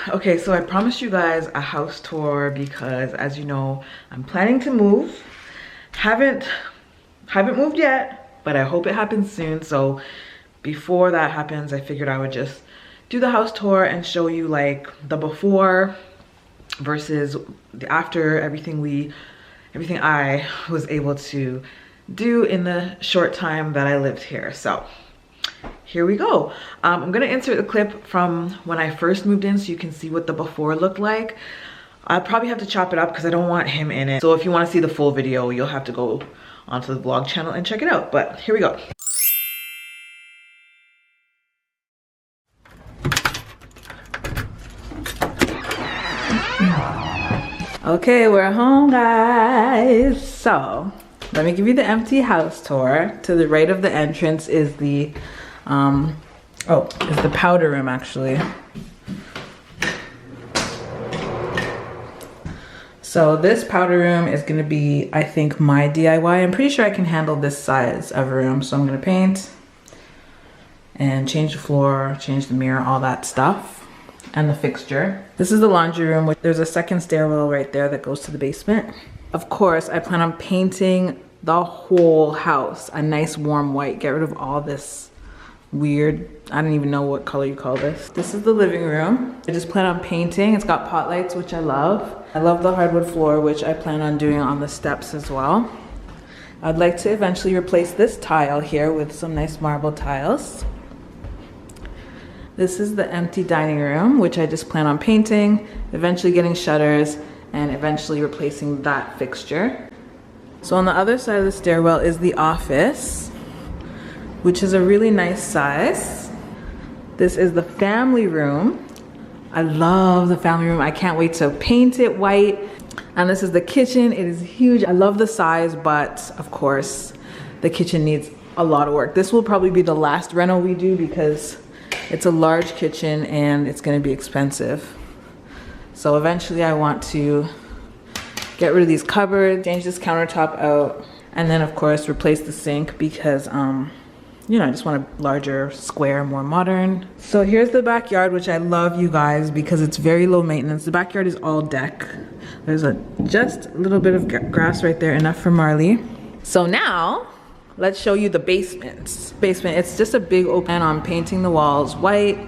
Okay, so I promised you guys a house tour because, as you know, I'm planning to move. Haven't moved yet, but I hope it happens soon. So before that happens, I figured I would just do the house tour and show you like the before versus the after, everything I was able to do in the short time that I lived here. So here we go. I'm gonna insert a clip from when I first moved in so you can see what the before looked like. I'll probably have to chop it up because I don't want him in it. So if you want to see the full video, you'll have to go onto the vlog channel and check it out. But here we go. Okay, we're home, guys. So let me give you the empty house tour. To the right of the entrance is the is the powder room, actually. So this powder room is gonna be, I think, my DIY. I'm pretty sure I can handle this size of a room. So I'm gonna paint and change the floor, change the mirror, all that stuff, and the fixture. This is the laundry room. There's a second stairwell right there that goes to the basement. Of course, I plan on painting the whole house a nice warm white. Get rid of all this weird, I don't even know what color you call this. This is the living room. I just plan on painting. It's got pot lights, which I love. I love the hardwood floor, which I plan on doing on the steps as well. I'd like to eventually replace this tile here with some nice marble tiles. This is the empty dining room, which I just plan on painting, eventually getting shutters, and eventually replacing that fixture. So on the other side of the stairwell is the office, which is a really nice size. This is the family room. I love the family room. I can't wait to paint it white. And this is the kitchen. It is huge. I love the size, but of course, the kitchen needs a lot of work. This will probably be the last reno we do because it's a large kitchen and it's gonna be expensive. So eventually I want to get rid of these cupboards, change this countertop out, and then of course replace the sink because you know, I just want a larger square, more modern. So here's the backyard, which I love, you guys, because it's very low maintenance. The backyard is all deck. There's just a little bit of grass right there, enough for Marley. So now, let's show you the basement. Basement, it's just a big open. On painting the walls white,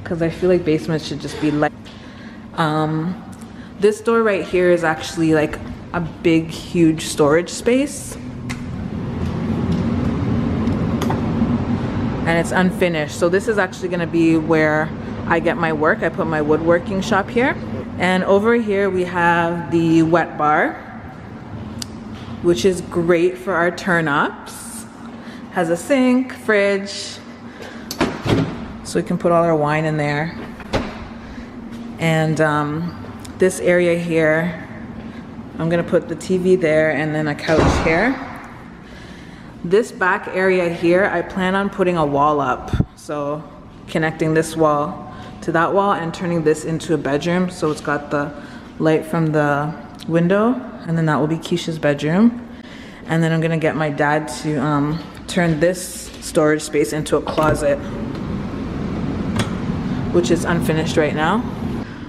because I feel like basements should just be light. This door right here is actually like a big, huge storage space. And it's unfinished. So this is actually gonna be where I get my work. I put my woodworking shop here. And over here we have the wet bar, which is great for our turn-ups. Has a sink, fridge, so we can put all our wine in there. And this area here, I'm gonna put the TV there and then a couch here. This back area here, I plan on putting a wall up. So connecting this wall to that wall and turning this into a bedroom. So it's got the light from the window, and then that will be Keisha's bedroom. And then I'm gonna get my dad to turn this storage space into a closet, which is unfinished right now.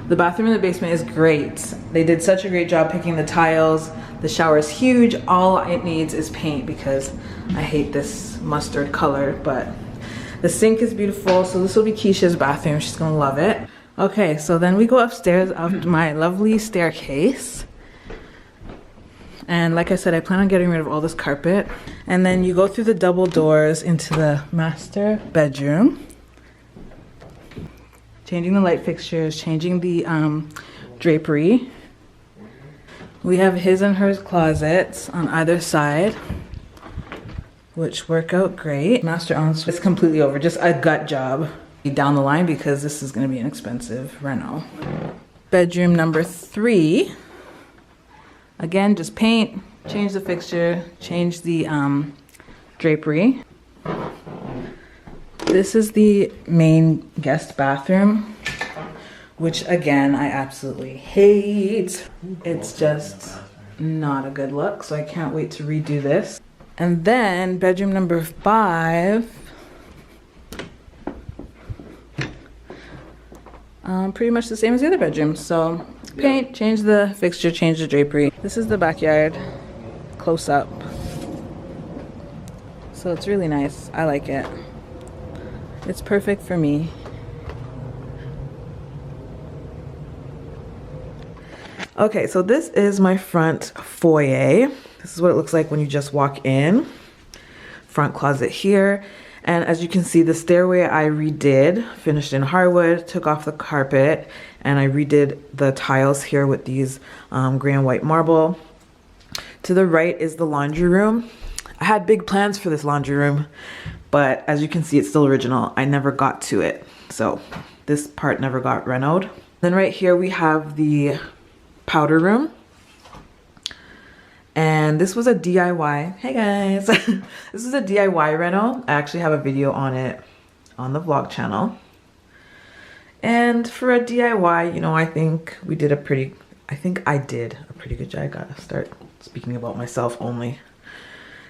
The bathroom in the basement is great. They did such a great job picking the tiles. The shower is huge. All it needs is paint because I hate this mustard color, but the sink is beautiful. So this will be Keisha's bathroom. She's gonna love it. Okay, so then we go upstairs up my lovely staircase. And like I said, I plan on getting rid of all this carpet. And then you go through the double doors into the master bedroom. Changing the light fixtures, changing the drapery. We have his and hers closets on either side, which work out great. Master ensuite is completely over, just a gut job down the line because this is gonna be an expensive reno. Bedroom number 3. Again, just paint, change the fixture, change the drapery. This is the main guest bathroom, which again, I absolutely hate. It's just not a good look, so I can't wait to redo this. And then bedroom number 5. Pretty much the same as the other bedroom. So paint, change the fixture, change the drapery. This is the backyard, close up. So it's really nice. I like it. It's perfect for me. Okay, so this is my front foyer. This is what it looks like when you just walk in. Front closet here. And as you can see, the stairway I redid, finished in hardwood, took off the carpet, and I redid the tiles here with these gray and white marble. To the right is the laundry room. I had big plans for this laundry room, but as you can see, it's still original. I never got to it. So this part never got renoed. Then right here we have the powder room. And this was a DIY. Hey guys. This is a DIY reno. I actually have a video on it on the vlog channel. And for a DIY, you know, I think I did a pretty good job. I gotta start speaking about myself only.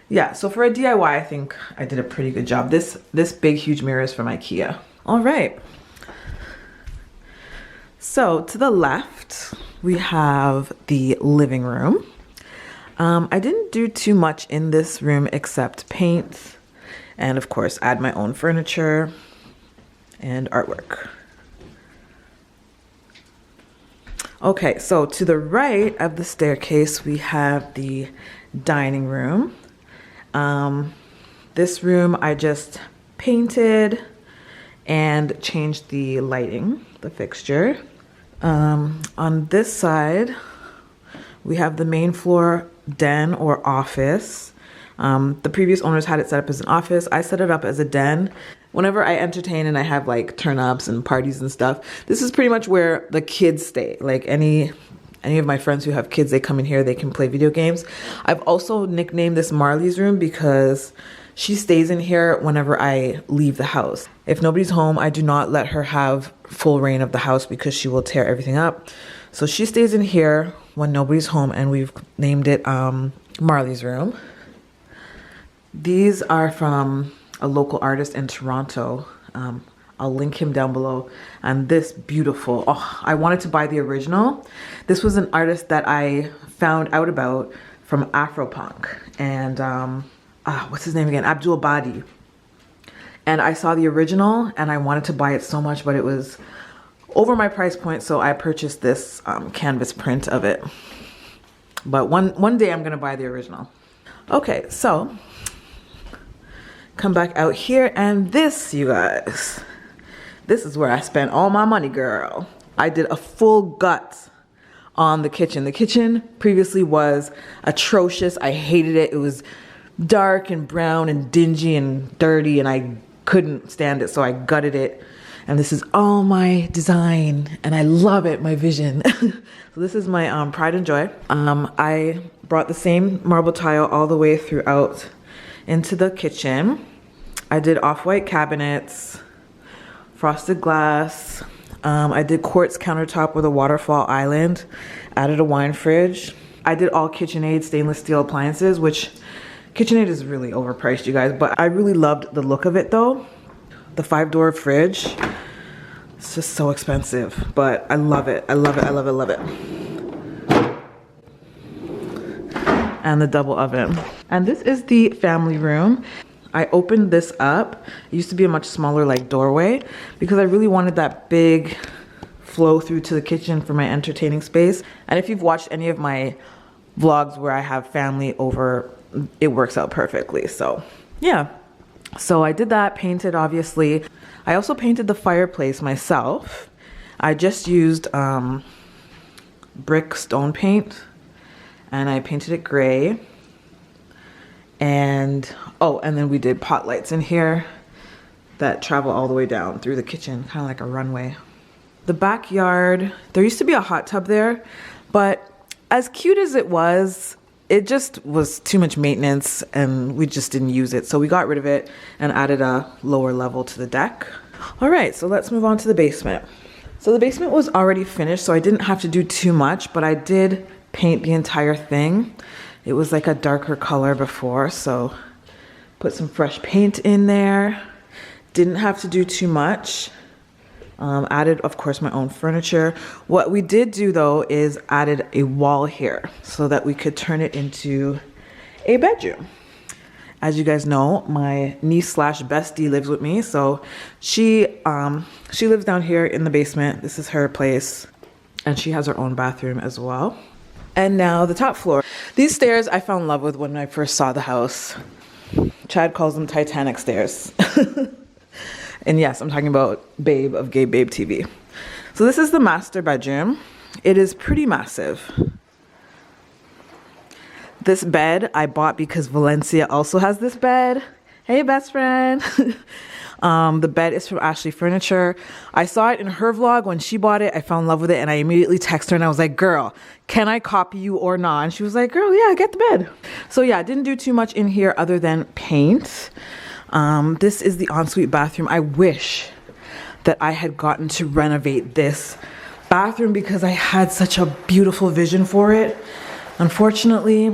Yeah, so for a DIY, I think I did a pretty good job. This big, huge mirror is from IKEA. All right. So to the left, we have the living room. I didn't do too much in this room except paint and of course add my own furniture and artwork. Okay, so to the right of the staircase, we have the dining room. This room I just painted and changed the lighting, the fixture. On this side, we have the main floor den or office. The previous owners had it set up as an office. I set it up as a den. Whenever I entertain and I have like turn-ups and parties and stuff, this is pretty much where the kids stay. Like any of my friends who have kids, they come in here, they can play video games. I've also nicknamed this Marley's room because she stays in here whenever I leave the house. If nobody's home, I do not let her have full reign of the house because she will tear everything up. So she stays in here when nobody's home, and we've named it Marley's room. These are from a local artist in Toronto. I'll link him down below. And this beautiful, oh, I wanted to buy the original. This was an artist that I found out about from Afropunk. And what's his name again? Abdul Badi. And I saw the original and I wanted to buy it so much, but it was over my price point, so I purchased this canvas print of it. But one day I'm gonna buy the original. Okay, so come back out here, and this, you guys, this is where I spent all my money, girl. I did a full gut on the kitchen. The kitchen previously was atrocious. I hated it. It was dark and brown and dingy and dirty, and I couldn't stand it, so I gutted it. And this is all my design, and I love it, my vision. So this is my pride and joy. I brought the same marble tile all the way throughout into the kitchen. I did off-white cabinets, frosted glass. I did quartz countertop with a waterfall island, added a wine fridge. I did all KitchenAid stainless steel appliances, which KitchenAid is really overpriced, you guys, but I really loved the look of it though. The 5-door fridge, it's just so expensive, but I love it. I love it, I love it, I love it. And the double oven. And this is the family room. I opened this up. It used to be a much smaller like doorway because I really wanted that big flow through to the kitchen for my entertaining space. And if you've watched any of my vlogs where I have family over, it works out perfectly. So yeah. So I did that, painted obviously. I also painted the fireplace myself. I just used brick stone paint and I painted it gray. And oh, and then we did pot lights in here that travel all the way down through the kitchen, kind of like a runway. The backyard, there used to be a hot tub there, but as cute as it was, it just was too much maintenance and we just didn't use it. So we got rid of it and added a lower level to the deck. All right, so let's move on to the basement. So the basement was already finished, so I didn't have to do too much, but I did paint the entire thing. It was like a darker color before, so put some fresh paint in there. Didn't have to do too much. Added, of course, my own furniture. What we did do though is added a wall here so that we could turn it into a bedroom. As you guys know, my niece slash bestie lives with me. So she lives down here in the basement. This is her place. And she has her own bathroom as well. And now the top floor. These stairs I fell in love with when I first saw the house. Chad calls them Titanic Stairs. And yes, I'm talking about Babe of Gay Babe TV. So this is the master bedroom. It is pretty massive. This bed I bought because Valencia also has this bed. Hey, best friend. The bed is from Ashley Furniture. I saw it in her vlog when she bought it. I fell in love with it and I immediately texted her and I was like, girl, can I copy you or not? And she was like, girl, yeah, get the bed. So yeah, I didn't do too much in here other than paint. This is the ensuite bathroom. I wish that I had gotten to renovate this bathroom because I had such a beautiful vision for it. Unfortunately,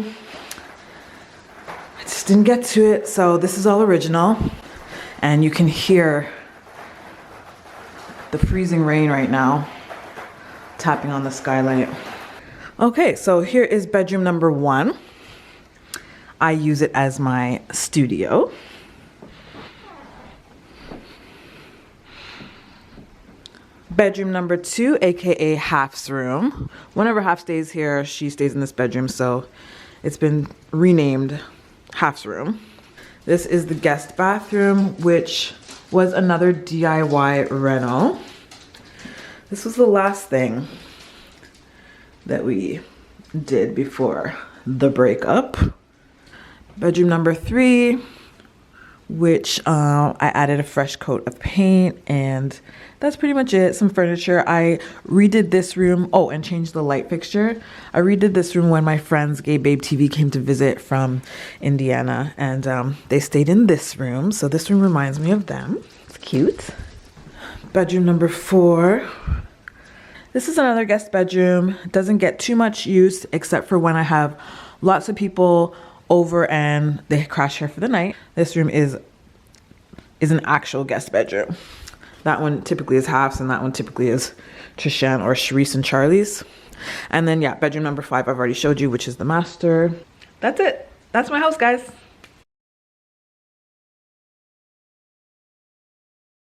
I just didn't get to it. So this is all original. And you can hear the freezing rain right now tapping on the skylight. Okay, so here is bedroom number 1. I use it as my studio. Bedroom number 2, aka Half's room. Whenever Half stays here, she stays in this bedroom, so it's been renamed Half's room. This is the guest bathroom, which was another DIY reno. This was the last thing that we did before the breakup. Bedroom number 3, which I added a fresh coat of paint, and that's pretty much it. Some furniture. I redid this room. Oh, and changed the light fixture. I redid this room when my friends Gay Babe TV came to visit from Indiana, and they stayed in this room. So this room reminds me of them. It's cute. Bedroom number 4. This is another guest bedroom. Doesn't get too much use except for when I have lots of people over and they crash here for the night. This room is an actual guest bedroom. That one typically is Half's and that one typically is Trishan or Sharice and Charlie's. And then yeah, bedroom number 5 I've already showed you, which is the master. That's it. That's my house, guys.